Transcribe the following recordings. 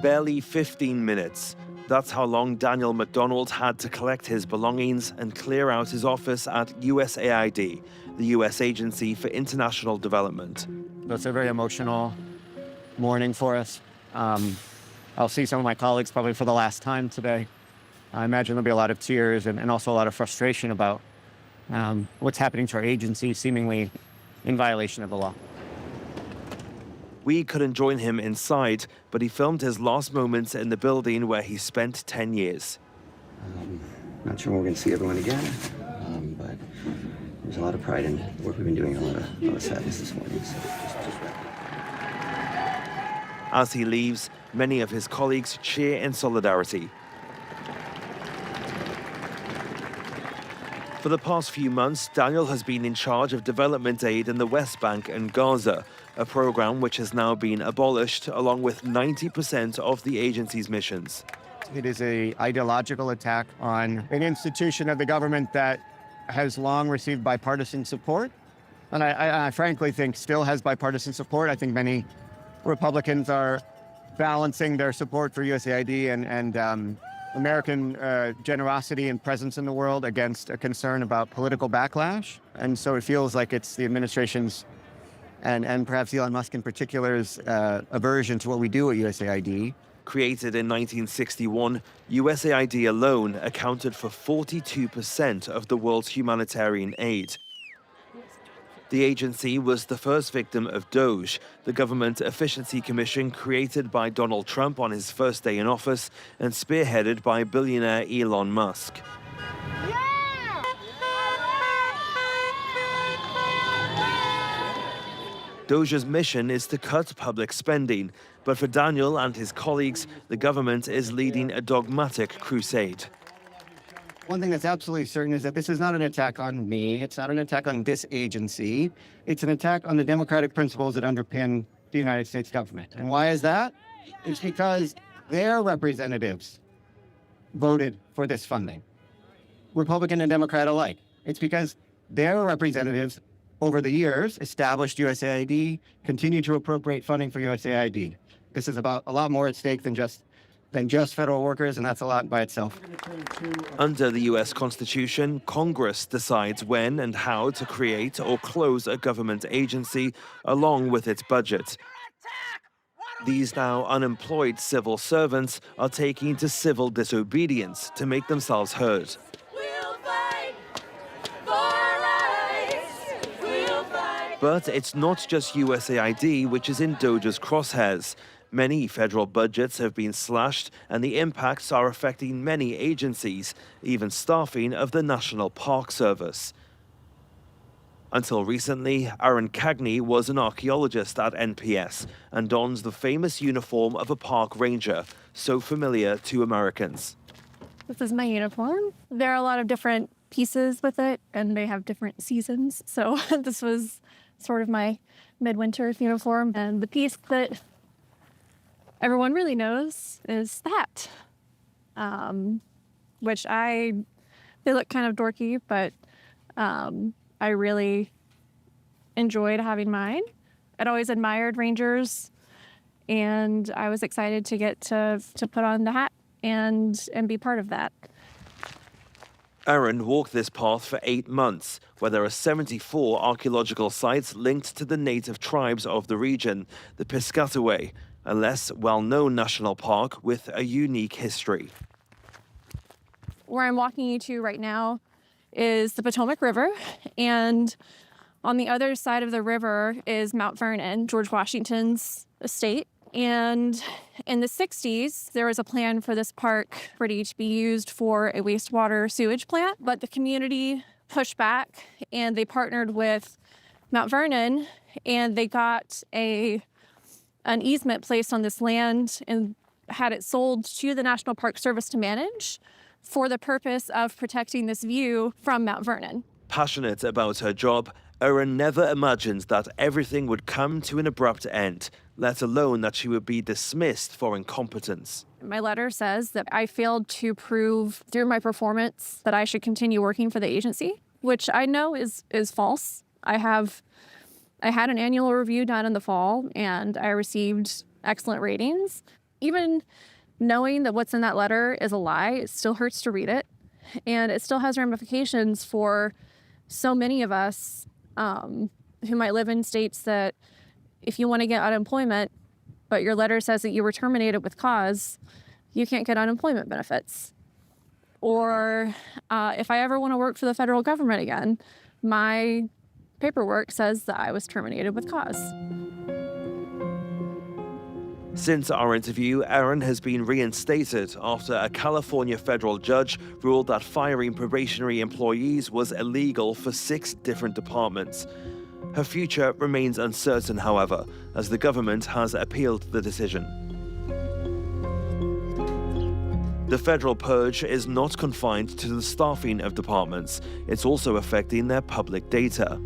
Barely 15 minutes. That's how long Daniel McDonald had to collect his belongings and clear out his office at USAID, the US Agency for International Development. It's a very emotional morning for us. I'll see some of my colleagues probably for the last time today. I imagine there'll be a lot of tears and also a lot of frustration about what's happening to our agency, seemingly in violation of the law. We couldn't join him inside, but he filmed his last moments in the building where he spent 10 years. Not sure when we're going to see everyone again, but there's a lot of pride in the work we've been doing, a lot of sadness this morning. So just As he leaves, many of his colleagues cheer in solidarity. For the past few months, Daniel has been in charge of development aid in the West Bank and Gaza, a program which has now been abolished along with 90% of the agency's missions. It is an ideological attack on an institution of the government that has long received bipartisan support. And I frankly think still has bipartisan support. I think many Republicans are balancing their support for USAID and American generosity and presence in the world against a concern about political backlash. And so it feels like it's the administration's and perhaps Elon Musk in particular's aversion to what we do at USAID. Created in 1961, USAID alone accounted for 42% of the world's humanitarian aid. The agency was the first victim of DOGE, the Government Efficiency Commission created by Donald Trump on his first day in office and spearheaded by billionaire Elon Musk. DOGE's mission is to cut public spending, but for Daniel and his colleagues, the government is leading a dogmatic crusade. One thing that's absolutely certain is that this is not an attack on me. It's not an attack on this agency. It's an attack on the democratic principles that underpin the United States government. And why is that? It's because their representatives voted for this funding, Republican and Democrat alike. It's because their representatives over the years established USAID, continue to appropriate funding for USAID. This is about a lot more at stake than just federal workers, and that's a lot by itself. Under the US Constitution, Congress decides when and how to create or close a government agency along with its budget. These now unemployed civil servants are taking to civil disobedience to make themselves heard. But it's not just USAID which is in DOGE's crosshairs. Many federal budgets have been slashed, and the impacts are affecting many agencies, even staffing of the National Park Service. Until recently, Aaron Cagney was an archaeologist at NPS and dons the famous uniform of a park ranger, so familiar to Americans. This is my uniform. There are a lot of different pieces with it, and they have different seasons. So this was sort of my midwinter uniform. And the piece that everyone really knows is the hat, which they look kind of dorky, but I really enjoyed having mine. I'd always admired Rangers, and I was excited to get to put on the hat and be part of that. Aaron walked this path for 8 months, where there are 74 archaeological sites linked to the native tribes of the region, the Piscataway, a less well-known national park with a unique history. Where I'm walking you to right now is the Potomac River, and on the other side of the river is Mount Vernon, George Washington's estate. And in the 60s, there was a plan for this park to be used for a wastewater sewage plant, but the community pushed back and they partnered with Mount Vernon, and they got an easement placed on this land and had it sold to the National Park Service to manage for the purpose of protecting this view from Mount Vernon. Passionate about her job, Erin never imagined that everything would come to an abrupt end, let alone that she would be dismissed for incompetence. My letter says that I failed to prove through my performance that I should continue working for the agency, which I know is false. I had an annual review done in the fall, and I received excellent ratings. even knowing that what's in that letter is a lie, it still hurts to read it. And it still has ramifications for so many of us who might live in states that if you want to get unemployment, but your letter says that you were terminated with cause, you can't get unemployment benefits. Or if I ever want to work for the federal government again, my paperwork says that I was terminated with cause. Since our interview, Erin has been reinstated after a California federal judge ruled that firing probationary employees was illegal for 6 different departments. Her future remains uncertain, however, as the government has appealed the decision. The federal purge is not confined to the staffing of departments. It's also affecting their public data.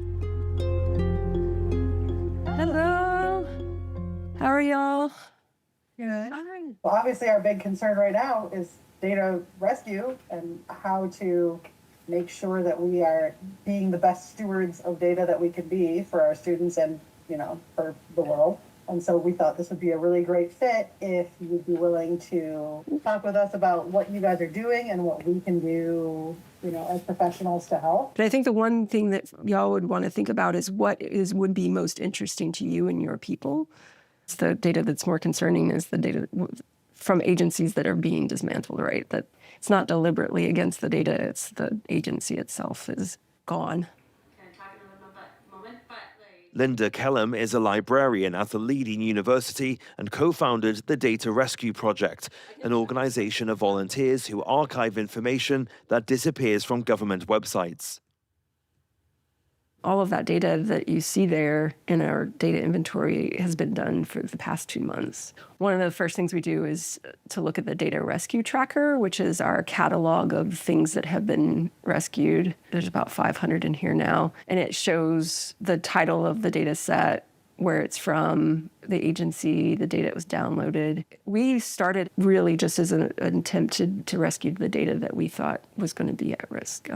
Hello. How are y'all? Good. Well, obviously, our big concern right now is data rescue and how to make sure that we are being the best stewards of data that we can be for our students and, for the world. And so we thought this would be a really great fit if you would be willing to talk with us about what you guys are doing and what we can do, as professionals to help. But I think the one thing that y'all would want to think about is what would be most interesting to you and your people. It's the data that's more concerning is the data from agencies that are being dismantled, right? That it's not deliberately against the data, it's the agency itself is gone. Linda Kellum is a librarian at the leading university and co-founded the Data Rescue Project, an organization of volunteers who archive information that disappears from government websites. All of that data that you see there in our data inventory has been done for the past 2 months. One of the first things we do is to look at the data rescue tracker, which is our catalog of things that have been rescued. There's about 500 in here now. And it shows the title of the data set, where it's from, the agency, the data that was downloaded. We started really just as an attempt to rescue the data that we thought was going to be at risk.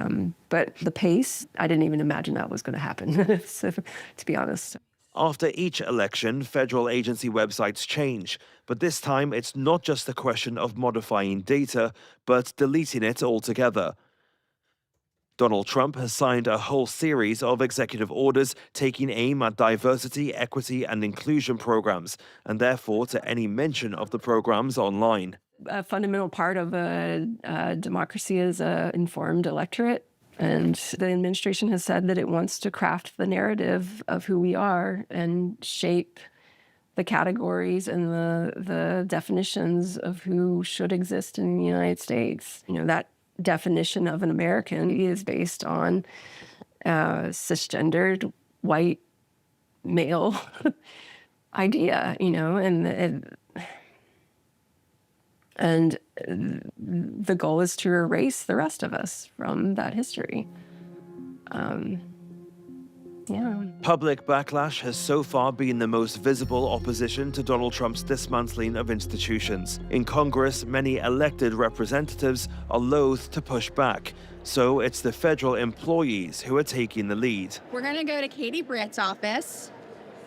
But the pace, I didn't even imagine that was going to happen, so, to be honest. After each election, federal agency websites change. But this time, it's not just a question of modifying data, but deleting it altogether. Donald Trump has signed a whole series of executive orders taking aim at diversity, equity, and inclusion programs, and therefore to any mention of the programs online. A fundamental part of a democracy is an informed electorate. And the administration has said that it wants to craft the narrative of who we are and shape the categories and the definitions of who should exist in the United States. That definition of an American is based on cisgendered white male idea, and the goal is to erase the rest of us from that history. Public backlash has so far been the most visible opposition to Donald Trump's dismantling of institutions. In Congress, many elected representatives are loath to push back. So it's the federal employees who are taking the lead. We're going to go to Katie Britt's office.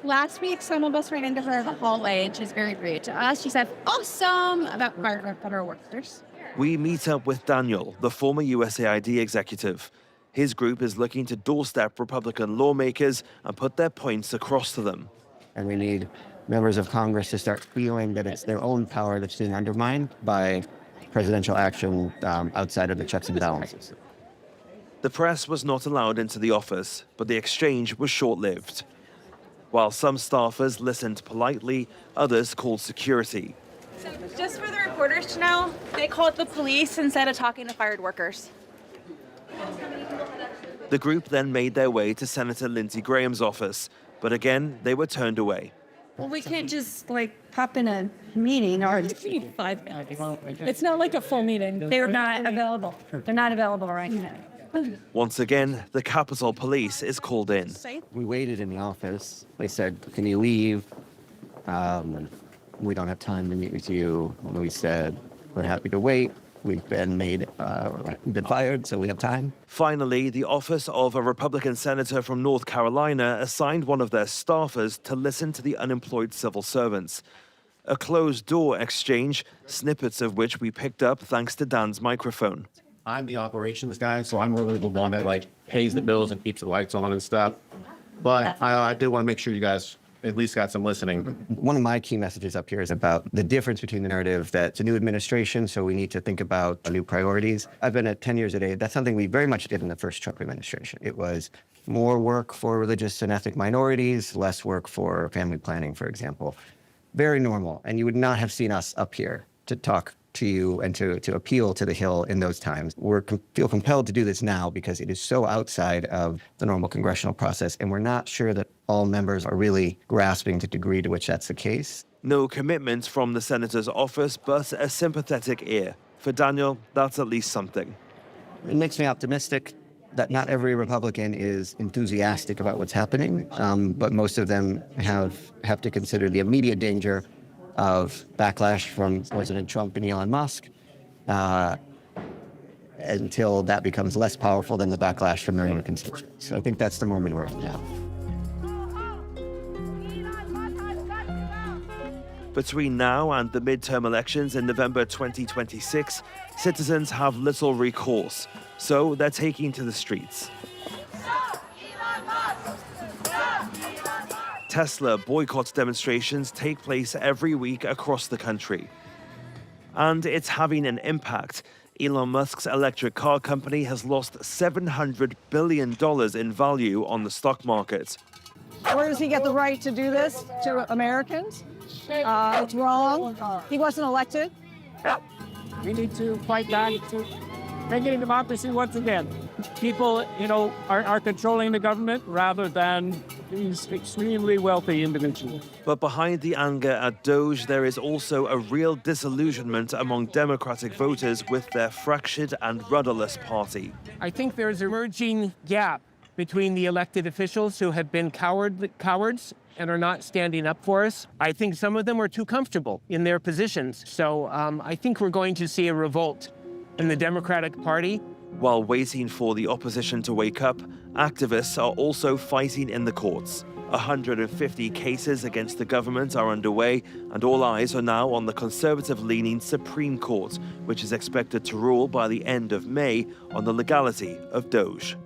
Last week, some of us ran into her in the hallway, and she's very rude to us. She said, awesome, about federal workers. We meet up with Daniel, the former USAID executive. His group is looking to doorstep Republican lawmakers and put their points across to them. And we need members of Congress to start feeling that it's their own power that's being undermined by presidential action outside of the checks and balances. The press was not allowed into the office, but the exchange was short-lived. While some staffers listened politely, others called security. So just for the reporters to know, they called the police instead of talking to fired workers. The group then made their way to Senator Lindsey Graham's office, but again, they were turned away. Well, we can't just pop in a meeting or 5 minutes. It's not like a full meeting. They're not available. They're not available right now. Once again, the Capitol Police is called in. We waited in the office. They said, can you leave? We don't have time to meet with you. And we said, we're happy to wait. We've been fired, so we have time. Finally, the office of a Republican senator from North Carolina assigned one of their staffers to listen to the unemployed civil servants. A closed-door exchange, snippets of which we picked up thanks to Dan's microphone. I'm the operations guy, so I'm really the one that like pays the bills and keeps the lights on and stuff. But I did want to make sure you guys at least got some listening. One of my key messages up here is about the difference between the narrative that it's a new administration, so we need to think about new priorities. I've been at 10 years at DOGE. That's something we very much did in the first Trump administration. It was more work for religious and ethnic minorities, less work for family planning, for example. Very normal. And you would not have seen us up here to talk to you and to appeal to the Hill in those times. Feel compelled to do this now because it is so outside of the normal congressional process, and we're not sure that all members are really grasping the degree to which that's the case. No commitments from the senator's office, but a sympathetic ear. For Daniel, that's at least something. It makes me optimistic that not every Republican is enthusiastic about what's happening, but most of them have to consider the immediate danger of backlash from President Trump and Elon Musk until that becomes less powerful than the backlash from their own constituents. So I think that's the moment we're in now. Between now and the midterm elections in November 2026, citizens have little recourse, so they're taking to the streets. Tesla boycott demonstrations take place every week across the country. And it's having an impact. Elon Musk's electric car company has lost $700 billion in value on the stock market. Where does he get the right to do this to Americans? It's wrong. He wasn't elected. We need to fight back to make it a democracy once again. People, are controlling the government rather than these extremely wealthy individuals. But behind the anger at DOGE, there is also a real disillusionment among Democratic voters with their fractured and rudderless party. I think there's an emerging gap between the elected officials who have been cowards and are not standing up for us. I think some of them are too comfortable in their positions. So I think we're going to see a revolt in the Democratic Party. While waiting for the opposition to wake up, activists are also fighting in the courts. 150 cases against the government are underway, and all eyes are now on the conservative-leaning Supreme Court, which is expected to rule by the end of May on the legality of DOGE.